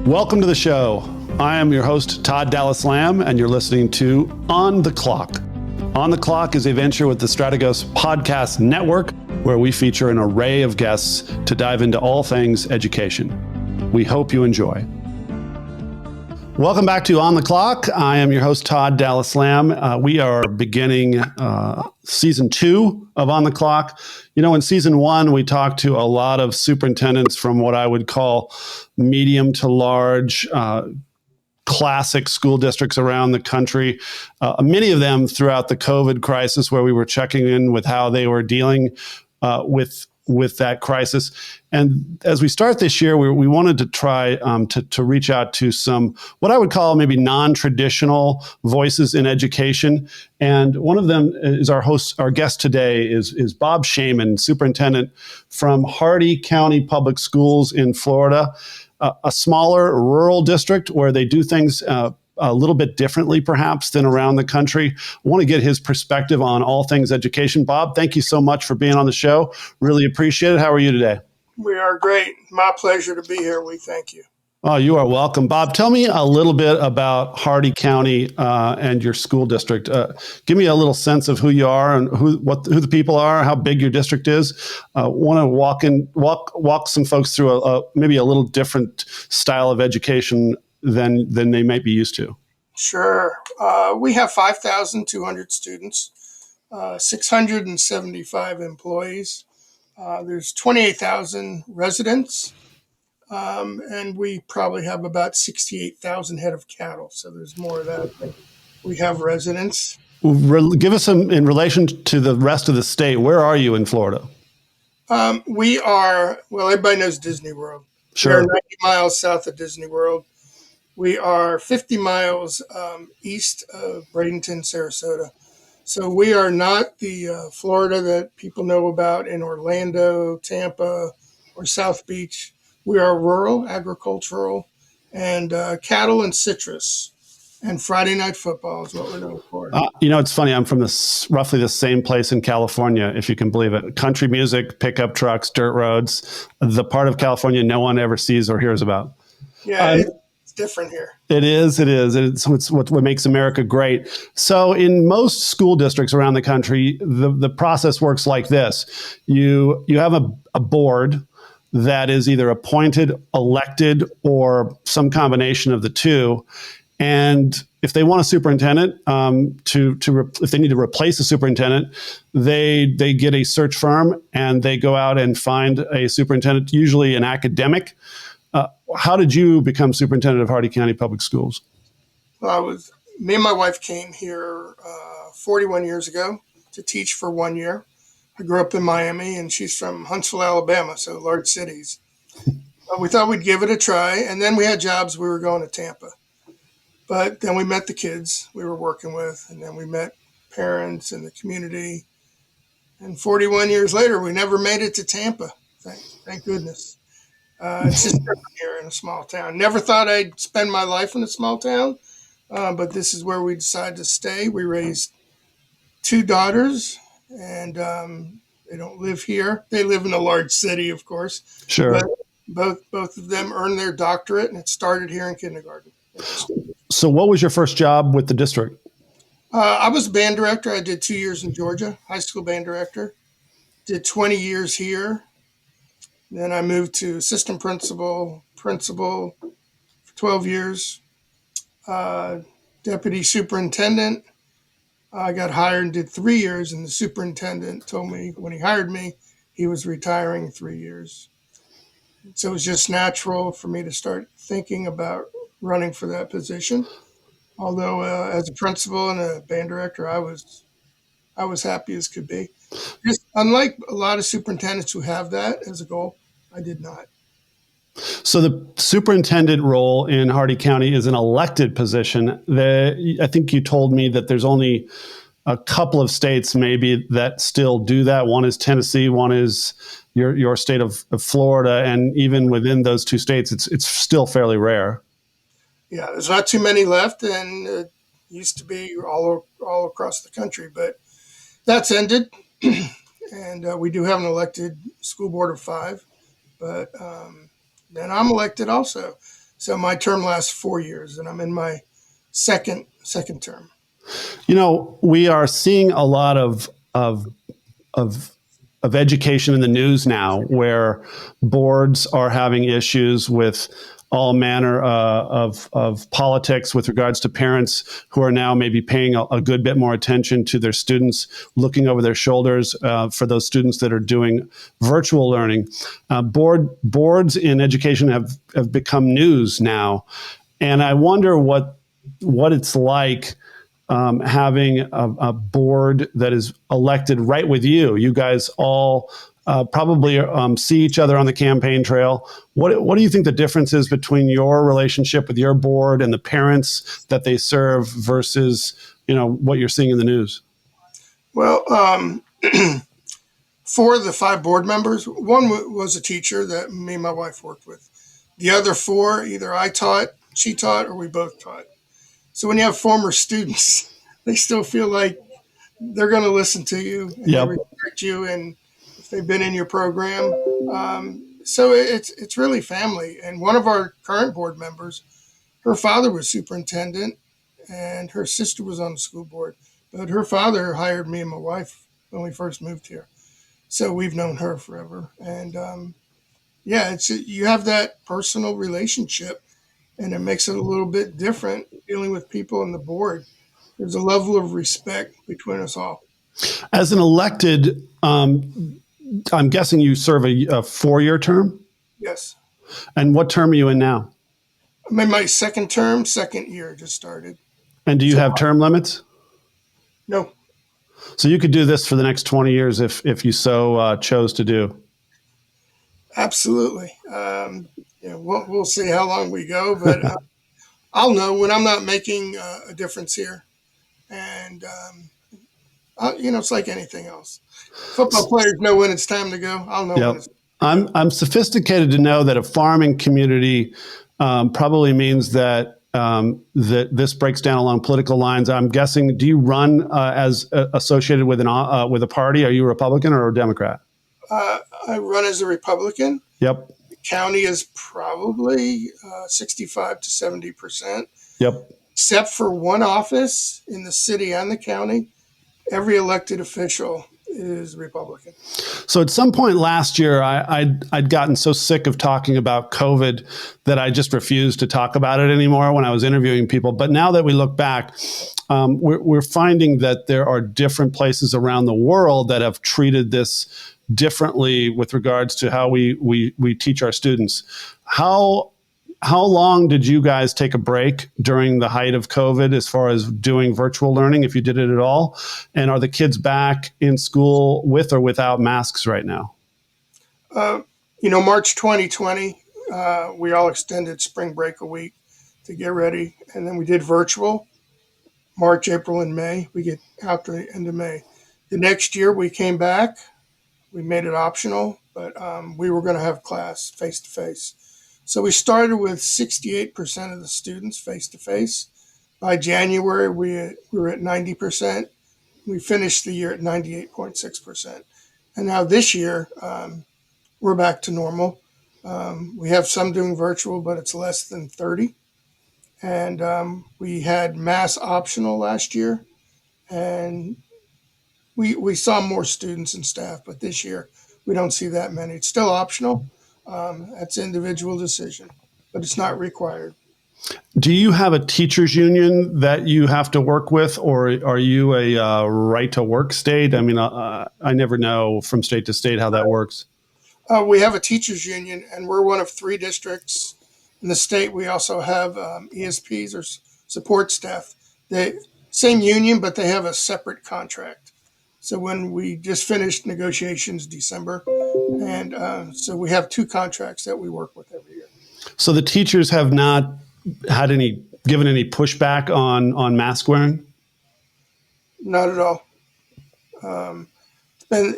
Welcome to the show. I am your host, Todd Dallas Lamb, and you're listening to On the Clock. On the Clock is a venture with the Strategos podcast network, where we feature an array of guests to dive into all things education. We hope you enjoy. Welcome back to On the Clock. I am your host, Todd Dallas Lamb. We are beginning season 2 of On the Clock. You know, in season 1, we talked to a lot of superintendents from what I would call medium to large classic school districts around the country, many of them throughout the COVID crisis, where we were checking in with how they were dealing with that crisis. And as we start this year, we wanted to try to reach out to some, what I would call maybe non-traditional voices in education. And one of them is our guest today is Bob Shayman, superintendent from Hardee County Public Schools in Florida, a smaller rural district where they do things a little bit differently, perhaps, than around the country. I want to get his perspective on all things education. Bob, thank you so much for being on the show. Really appreciate it. How are you today? We are great. My pleasure to be here. We thank you. Oh, you are welcome. Bob, tell me a little bit about Hardee County and your school district. Give me a little sense of who you are and who the people are, how big your district is. Want to walk some folks through maybe a little different style of education than they might be used to. Sure. We have 5,200 students, 675 employees. There's 28,000 residents, and we probably have about 68,000 head of cattle. So there's more of that. But we have residents. Give us some, in relation to the rest of the state, where are you in Florida? We are, well, everybody knows Disney World. Sure. We're 90 miles south of Disney World. We are 50 miles east of Bradenton, Sarasota. So we are not the Florida that people know about in Orlando, Tampa, or South Beach. We are rural, agricultural, and cattle and citrus. And Friday night football is what we're known for. It's funny. I'm from roughly the same place in California, if you can believe it. Country music, pickup trucks, dirt roads, the part of California no one ever sees or hears about. Yeah, it's different here. It is. It's what makes America great. So in most school districts around the country, the process works like this. You have a board that is either appointed, elected, or some combination of the two. And if they want a superintendent, if they need to replace a superintendent, they get a search firm and they go out and find a superintendent, usually an academic. How did you become superintendent of Hardee County Public Schools? Well, me and my wife came here 41 years ago to teach for 1 year. I grew up in Miami, and she's from Huntsville, Alabama, so large cities. We thought we'd give it a try, and then we had jobs. We were going to Tampa. But then we met the kids we were working with, and then we met parents and the community. And 41 years later, we never made it to Tampa. Thank goodness. It's just different here in a small town. Never thought I'd spend my life in a small town, but this is where we decided to stay. We raised 2 daughters, and they don't live here. They live in a large city, of course. Sure. But both of them earned their doctorate, and it started here in kindergarten. So what was your first job with the district? I was a band director. I did 2 years in Georgia, high school band director. Did 20 years here. Then I moved to assistant principal for 12 years, deputy superintendent. I got hired and did 3 years, and the superintendent told me when he hired me, he was retiring 3 years. So it was just natural for me to start thinking about running for that position. Although as a principal and a band director, I was happy as could be. Just unlike a lot of superintendents who have that as a goal, I did not. So the superintendent role in Hardee County is an elected position. I think you told me that there's only a couple of states maybe that still do that. One is Tennessee, one is your state of Florida, and even within those 2 states, it's still fairly rare. Yeah, there's not too many left, and it used to be all across the country, but that's ended. And we do have an elected school board of 5, but then I'm elected also. So my term lasts 4 years, and I'm in my second term. We are seeing a lot of education in the news now, where boards are having issues with all manner of politics with regards to parents who are now maybe paying a good bit more attention to their students, looking over their shoulders for those students that are doing virtual learning. Boards in education have become news now, and I wonder what it's like having a board that is elected right with you. You guys all probably see each other on the campaign trail. What do you think the difference is between your relationship with your board and the parents that they serve versus what you're seeing in the news? Well, 4 of the 5 board members, one was a teacher that me and my wife worked with. The other 4, either I taught, she taught, or we both taught. So when you have former students, they still feel like they're going to listen to you and Yep. they respect you, and if they've been in your program. So it's really family. And one of our current board members, her father was superintendent, and her sister was on the school board. But her father hired me and my wife when we first moved here. So we've known her forever. And you have that personal relationship, and it makes it a little bit different dealing with people on the board. There's a level of respect between us all. As an elected, I'm guessing you serve a 4-year term? Yes. And what term are you in now? I'm in my second term, second year just started. And do you have term limits? No. So you could do this for the next 20 years if you so chose to do. Absolutely. We'll see how long we go, but I'll know when I'm not making a difference here. And, it's like anything else. Football players know when it's time to go. I'll know when it's time to go. I'm sophisticated to know that a farming community probably means that that this breaks down along political lines. I'm guessing, do you run as associated with with a party? Are you a Republican or a Democrat? I run as a Republican. Yep. The county is probably 65 to 70%. Yep. Except for one office in the city and the county, every elected official is Republican. So at some point last year, I'd gotten so sick of talking about COVID that I just refused to talk about it anymore when I was interviewing people. But now that we look back, we're finding that there are different places around the world that have treated this differently with regards to how we teach our students. How long did you guys take a break during the height of COVID as far as doing virtual learning, if you did it at all? And are the kids back in school with or without masks right now? March 2020, we all extended spring break a week to get ready. And then we did virtual March, April, and May. We get out to the end of May. The next year we came back. We made it optional, but we were going to have class face-to-face. So we started with 68% of the students face-to-face. By January, we were at 90%. We finished the year at 98.6%. And now this year, we're back to normal. We have some doing virtual, but it's less than 30. And we had mass optional last year. And we saw more students and staff, but this year we don't see that many. It's still optional. That's an individual decision, but it's not required. Do you have a teachers union that you have to work with, or are you a right to work state? I mean, I never know from state to state how that works. We have a teachers union, and we're one of 3 districts in the state. We also have ESPs or support staff. Same union, but they have a separate contract. So when we just finished negotiations December, and so we have 2 contracts that we work with every year. So the teachers have not had given any pushback on mask wearing? Not at all. It's been,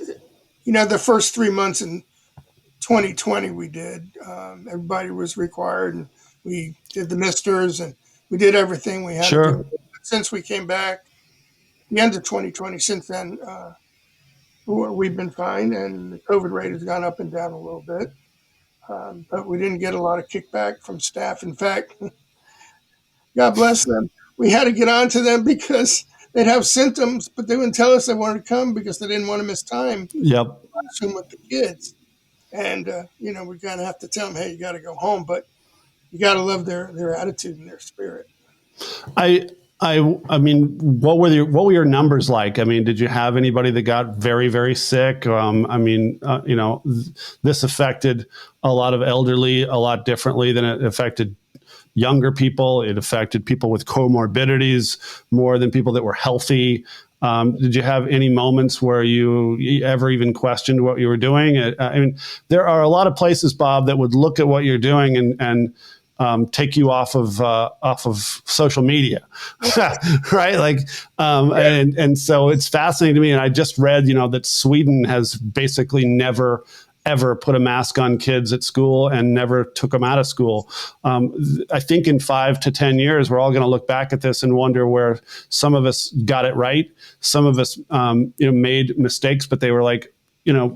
the first 3 months in 2020 we did. Everybody was required, and we did the misters, and we did everything we had to do. Since we came back, the end of 2020, since then, we've been fine, and the COVID rate has gone up and down a little bit. but we didn't get a lot of kickback from staff. In fact, God bless them, we had to get on to them because they'd have symptoms, but they wouldn't tell us they wanted to come because they didn't want to miss time Yep. with the kids. And, we kind of have to tell them, hey, you got to go home, but you got to love their attitude and their spirit. I mean, what were your numbers like? I mean, did you have anybody that got very, very sick? This affected a lot of elderly a lot differently than it affected younger people. It affected people with comorbidities more than people that were healthy. Did you have any moments where you ever even questioned what you were doing? I mean, there are a lot of places, Bob, that would look at what you're doing and take you off of social media, right? Like, and so it's fascinating to me. And I just read, that Sweden has basically never ever put a mask on kids at school and never took them out of school. I think in 5 to 10 years, we're all going to look back at this and wonder where some of us got it right. Some of us, made mistakes, but they were like,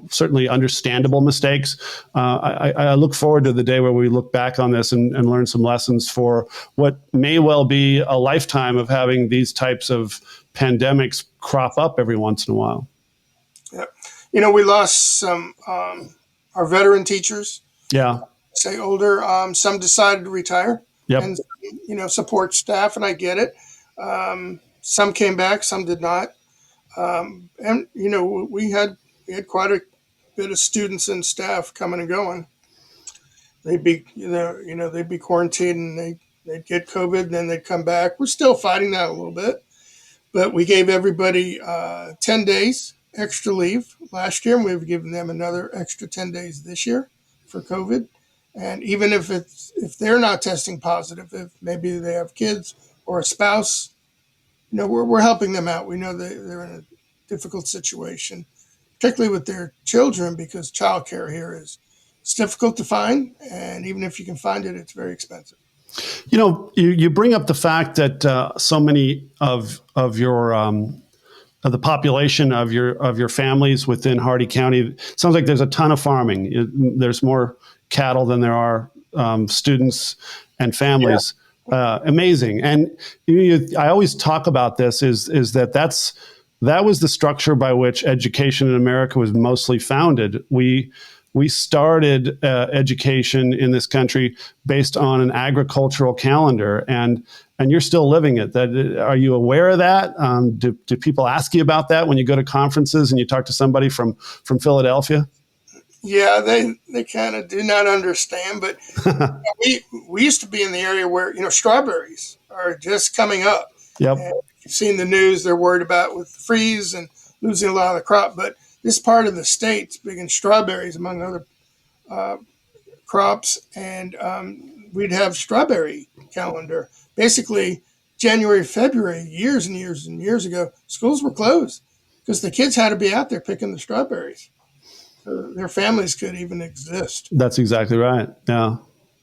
certainly understandable mistakes. I look forward to the day where we look back on this and learn some lessons for what may well be a lifetime of having these types of pandemics crop up every once in a while. Yeah. We lost some, our veteran teachers. Yeah. Say older. Some decided to retire. Yep. And, support staff, and I get it. Some came back, some did not. And, we had quite a bit of students and staff coming and going. They'd be, they'd be quarantined and they'd get COVID and then they'd come back. We're still fighting that a little bit, but we gave everybody 10 days extra leave last year, and we've given them another extra 10 days this year for COVID. And even if they're not testing positive, if maybe they have kids or a spouse, we're helping them out. We know they're in a difficult situation, particularly with their children, because childcare here is difficult to find, and even if you can find it, it's very expensive. You bring up the fact that so many of your of the population of your families within Hardee County, it sounds like there's a ton of farming. There's more cattle than there are students and families. Yeah. Amazing. And I always talk about this is that was the structure by which education in America was mostly founded. We started education in this country based on an agricultural calendar, and you're still living it. Are you aware of that? Do people ask you about that when you go to conferences and you talk to somebody from Philadelphia? Yeah, they kind of do not understand, but we used to be in the area where strawberries are just coming up. Yep. And you've seen the news; they're worried about with the freeze and losing a lot of the crop, but this part of the state's big in strawberries, among other crops, and we'd have strawberry calendar. Basically, January, February, years and years and years ago, schools were closed because the kids had to be out there picking the strawberries. So their families could even exist. That's exactly right. Yeah.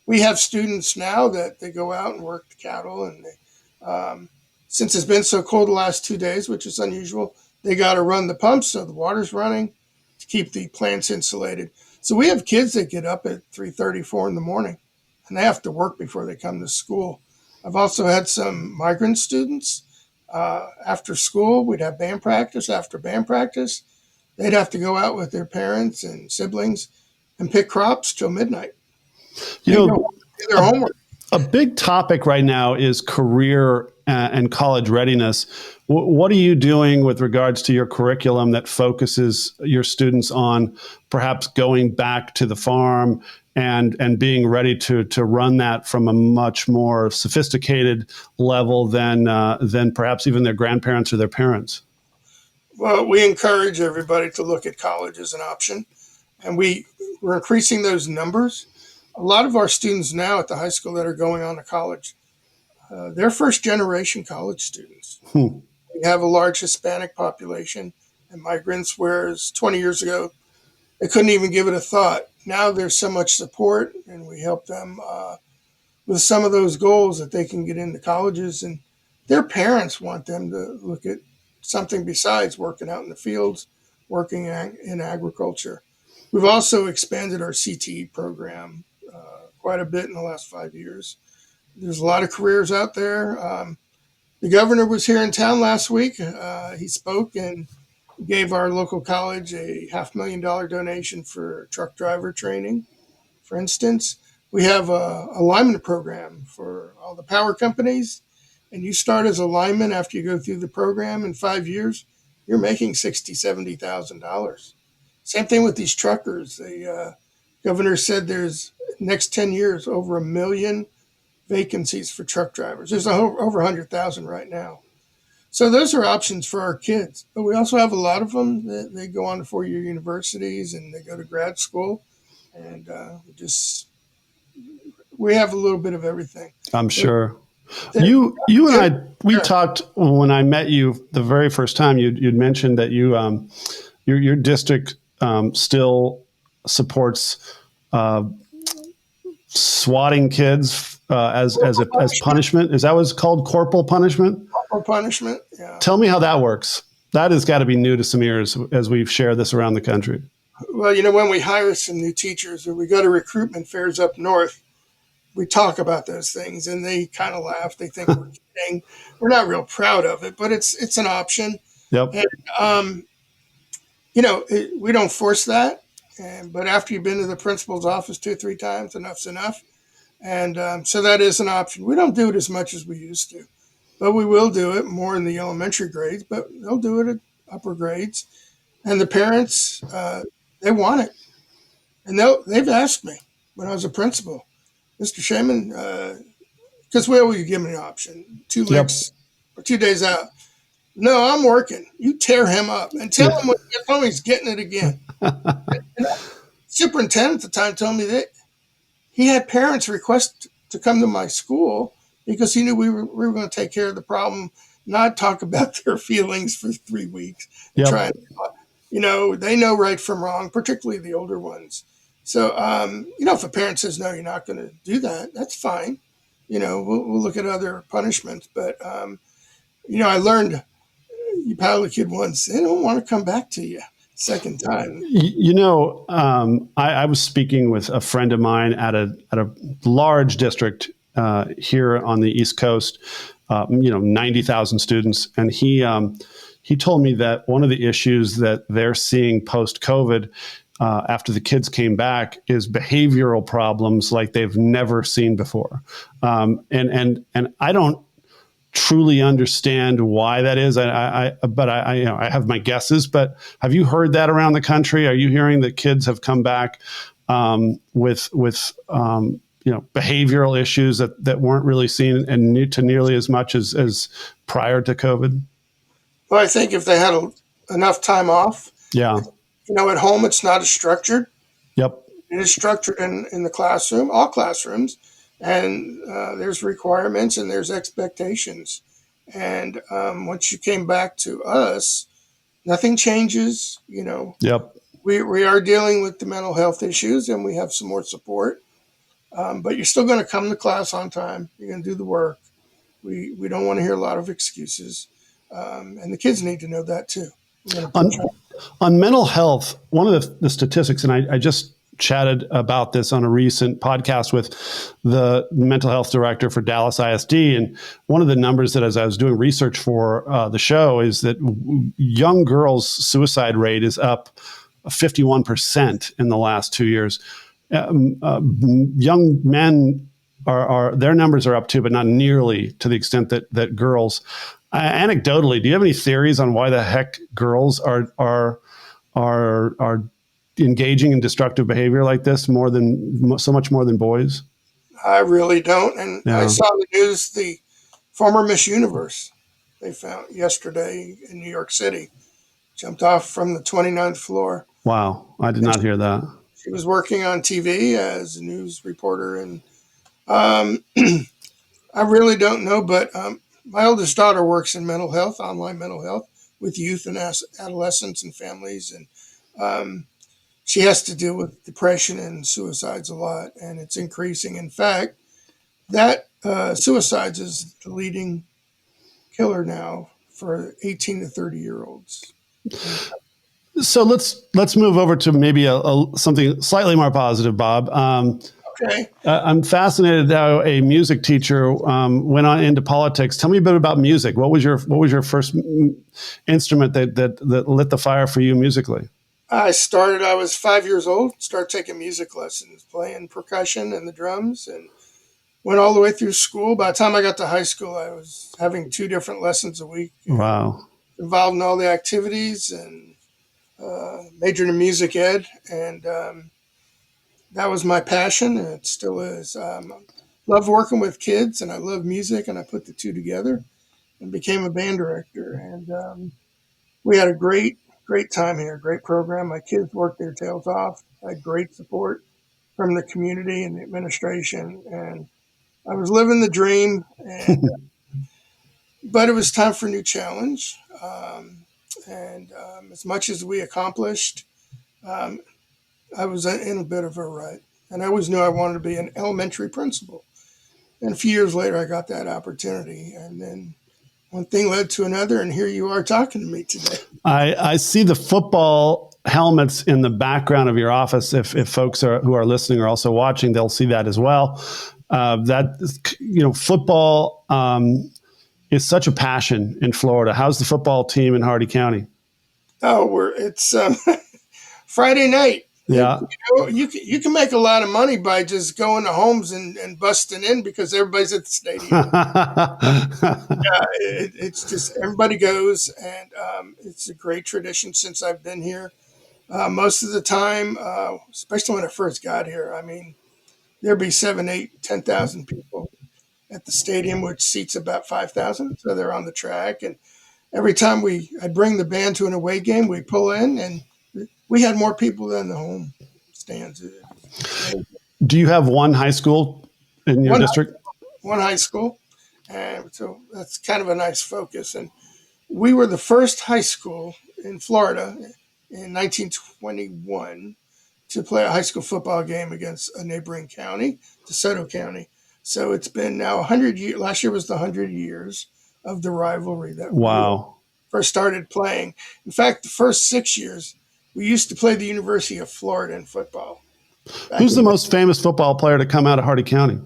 We have students now that they go out and work the cattle, and since it's been so cold the last 2 days, which is unusual, they got to run the pumps so the water's running to keep the plants insulated. So we have kids that get up at 3:30, 4 in the morning, and they have to work before they come to school. I've also had some migrant students. After school, we'd have band practice. After band practice, they'd have to go out with their parents and siblings and pick crops till midnight. Do their homework. A big topic right now is career and college readiness. What are you doing with regards to your curriculum that focuses your students on perhaps going back to the farm and being ready to run that from a much more sophisticated level than perhaps even their grandparents or their parents? Well, we encourage everybody to look at college as an option, and we're increasing those numbers. A lot of our students now at the high school that are going on to college, they're first-generation college students. We have a large Hispanic population and migrants, whereas 20 years ago, they couldn't even give it a thought. Now there's so much support, and we help them with some of those goals that they can get into colleges, and their parents want them to look at something besides working out in the fields, working in agriculture. We've also expanded our CTE program quite a bit in the last 5 years. There's a lot of careers out there. The governor was here in town last week. He spoke and gave our local college a $500,000 donation for truck driver training. For instance, we have a lineman program for all the power companies, and you start as a lineman after you go through the program in 5 years, you're making $60,000-$70,000. Same thing with these truckers. The governor said there's next 10 years over 1 million vacancies for truck drivers. There's over 100,000 right now. So those are options for our kids. But we also have a lot of them that they go on to four-year universities and they go to grad school. And we have a little bit of everything. I'm sure. You and I, we talked when I met you the very first time. You'd mentioned that your district still supports swatting kids as punishment. Is that what's called, corporal punishment? Corporal punishment. Yeah. Tell me how that works. That has got to be new to some ears as we've shared this around the country. Well, when we hire some new teachers or we go to recruitment fairs up north, we talk about those things and they kind of laugh. They think we're kidding. We're not real proud of it, but it's an option. Yep. And, we don't force that. But after you've been to the principal's office 2 or 3 times, enough's enough. And so that is an option. We don't do it as much as we used to, but we will do it more in the elementary grades, but they'll do it at upper grades. And the parents, they want it. And they've asked me when I was a principal, Mr. Shayman, because we always give them an option, 2 licks or 2 days out. No, I'm working. You tear him up and tell him when he gets home he's getting it again. Superintendent at the time told me that he had parents request to come to my school because he knew we were going to take care of the problem, not talk about their feelings for 3 weeks. Try and, they know right from wrong, particularly the older ones. So, if a parent says, no, you're not going to do that, that's fine. We'll look at other punishments. But, I learned you paddle a kid once, they don't want to come back to you second time. I was speaking with a friend of mine at a large district here on the East Coast, 90,000 students. And he told me that one of the issues that they're seeing post-COVID after the kids came back is behavioral problems like they've never seen before. And I don't truly understand why that is. I have my guesses, but have you heard that around the country? Are you hearing that kids have come back with behavioral issues that weren't really seen and to nearly as much as prior to COVID? Well, I think if they had enough time off, at home it's not as structured. Yep, it is structured in the classroom, all classrooms. And there's requirements and there's expectations. And once you came back to us, nothing changes. Yep. We are dealing with the mental health issues and we have some more support. But you're still going to come to class on time. You're going to do the work. We don't want to hear a lot of excuses. And the kids need to know that too. On mental health, one of the statistics, and I just chatted about this on a recent podcast with the mental health director for Dallas ISD. And one of the numbers that as I was doing research for the show is that young girls' suicide rate is up 51% in the last 2 years. Young men are their numbers are up too, but not nearly to the extent that girls. Anecdotally, do you have any theories on why the heck girls are engaging in destructive behavior like this so much more than boys? I really don't. And I saw the news, the former Miss Universe they found yesterday in New York City, jumped off from the 29th floor. Wow. I did not hear that. She was working on TV as a news reporter. And I really don't know, but my oldest daughter works in mental health, online mental health with youth and adolescents and families. And she has to deal with depression and suicides a lot, and it's increasing. In fact, that suicides is the leading killer now for 18 to 30-year-olds. So let's move over to maybe something slightly more positive, Bob. Okay. I'm fascinated how a music teacher went on into politics. Tell me a bit about music. What was your first instrument that lit the fire for you musically? I was 5 years old, started taking music lessons, playing percussion and the drums, and went all the way through school. By the time I got to high school, I was having 2 different lessons a week, Wow. involved in all the activities, and majored in music ed. And that was my passion, and it still is. Love working with kids, and I love music, and I put the two together and became a band director. And we had a great time here, great program. My kids worked their tails off. I had great support from the community and the administration, and I was living the dream. And but it was time for a new challenge. And as much as we accomplished, um, I was in a bit of a rut. And I always knew I wanted to be an elementary principal. And a few years later, I got that opportunity. And then one thing led to another, and here you are talking to me today. I see the football helmets in the background of your office. If folks who are listening are also watching, they'll see that as well. Football is such a passion in Florida. How's the football team in Hardee County? Oh, it's Friday night. Yeah. You can make a lot of money by just going to homes and busting in because everybody's at the stadium. It's just everybody goes, and it's a great tradition since I've been here. Most of the time, especially when I first got here, I mean, there'd be 7, 8, 10,000 people at the stadium, which seats about 5,000. So they're on the track, and every time I'd bring the band to an away game, we pull in, and we had more people than the home stands. Do you have one high school in your district? One high school. And so that's kind of a nice focus. And we were the first high school in Florida in 1921 to play a high school football game against a neighboring county, DeSoto County. So it's been now 100 years. Last year was the 100 years of the rivalry that we first started playing. In fact, the first 6 years, we used to play the University of Florida in football. Who's the most famous football player to come out of Hardee County?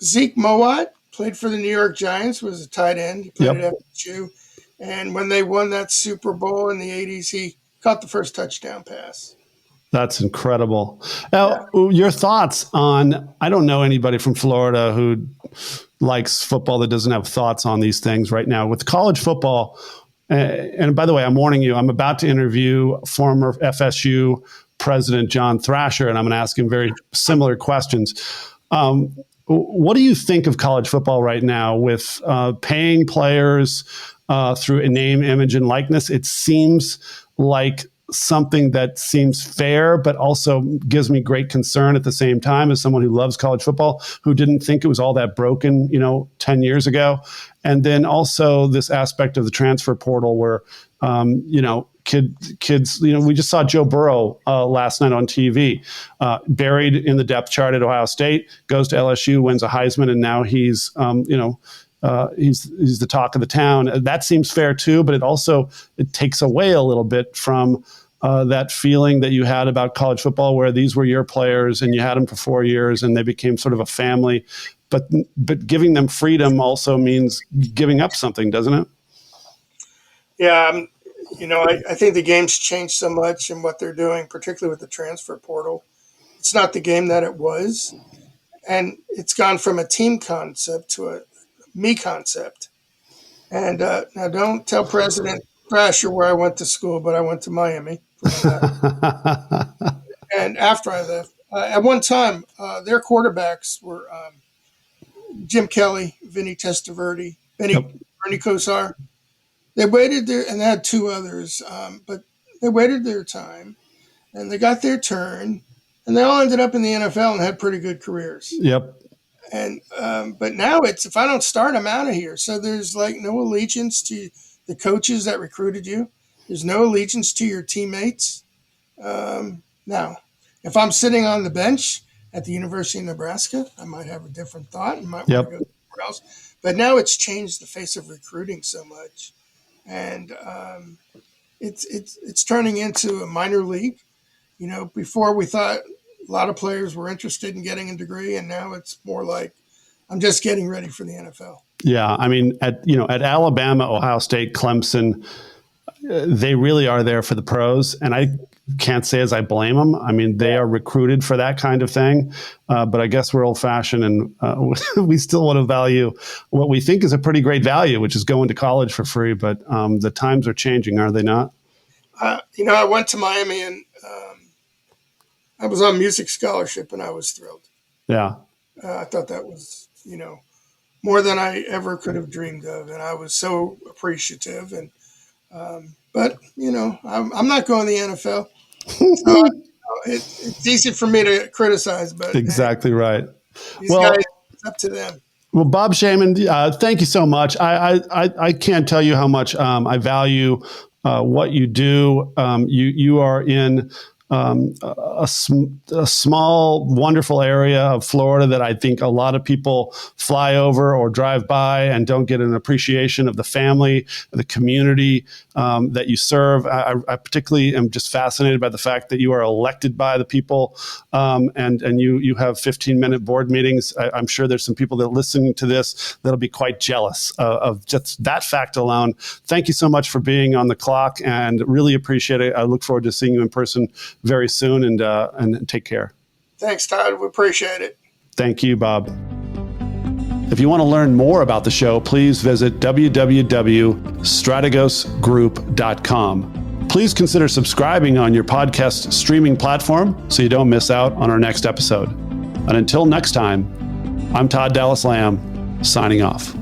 Zeke Mowat played for the New York Giants, was a tight end. He played at FSU. And when they won that Super Bowl in the 80s, he caught the first touchdown pass. That's incredible. Now, your thoughts on, I don't know anybody from Florida who likes football that doesn't have thoughts on these things right now. With college football, and by the way, I'm warning you, I'm about to interview former FSU President John Thrasher, and I'm going to ask him very similar questions. What do you think of college football right now with paying players through a name, image, and likeness? It seems like something that seems fair, but also gives me great concern at the same time as someone who loves college football, who didn't think it was all that broken, 10 years ago. And then also this aspect of the transfer portal where, kids, we just saw Joe Burrow last night on TV, buried in the depth chart at Ohio State, goes to LSU, wins a Heisman, and now he's the talk of the town. That seems fair too, but it takes away a little bit from that feeling that you had about college football, where these were your players and you had them for 4 years and they became sort of a family. But giving them freedom also means giving up something, doesn't it? Yeah, I think the game's changed so much in what they're doing, particularly with the transfer portal. It's not the game that it was, and it's gone from a team concept to a me concept. And now, don't tell President Thrasher where I went to school, but I went to Miami. And after I left, at one time, their quarterbacks were Jim Kelly, Vinny Testaverde, Bernie Kosar. They waited there, and they had 2 others, but they waited their time, and they got their turn, and they all ended up in the NFL and had pretty good careers. Yep. And but now it's, if I don't start, I'm out of here. So there's like no allegiance to the coaches that recruited you. There's no allegiance to your teammates. Now, if I'm sitting on the bench at the University of Nebraska, I might have a different thought and might want to go somewhere else. But now it's changed the face of recruiting so much. And it's turning into a minor league. Before we thought a lot of players were interested in getting a degree, and now it's more like I'm just getting ready for the NFL. Yeah, I mean, at Alabama, Ohio State, Clemson, they really are there for the pros, and I can't say as I blame them. I mean, they are recruited for that kind of thing, but I guess we're old-fashioned, and we still want to value what we think is a pretty great value, which is going to college for free. But the times are changing, are they not? I went to Miami, and I was on music scholarship, and I was thrilled. Yeah. I thought that was, more than I ever could have dreamed of, and I was so appreciative. And but I'm not going to the NFL. So it's easy for me to criticize, but exactly right. These guys, it's up to them. Well, Bob Shayman, thank you so much. I can't tell you how much I value what you do. You are in a small, wonderful area of Florida that I think a lot of people fly over or drive by and don't get an appreciation of the family, the community that you serve. I particularly am just fascinated by the fact that you are elected by the people, and you have 15-minute board meetings. I'm sure there's some people that are listening to this that'll be quite jealous of just that fact alone. Thank you so much for being on the clock, and really appreciate it. I look forward to seeing you in person very soon, and take care. Thanks, Todd. We appreciate it. Thank you, Bob. If you want to learn more about the show, please visit www.strategosgroup.com. Please consider subscribing on your podcast streaming platform so you don't miss out on our next episode. And until next time, I'm Todd Dallas Lamb, signing off.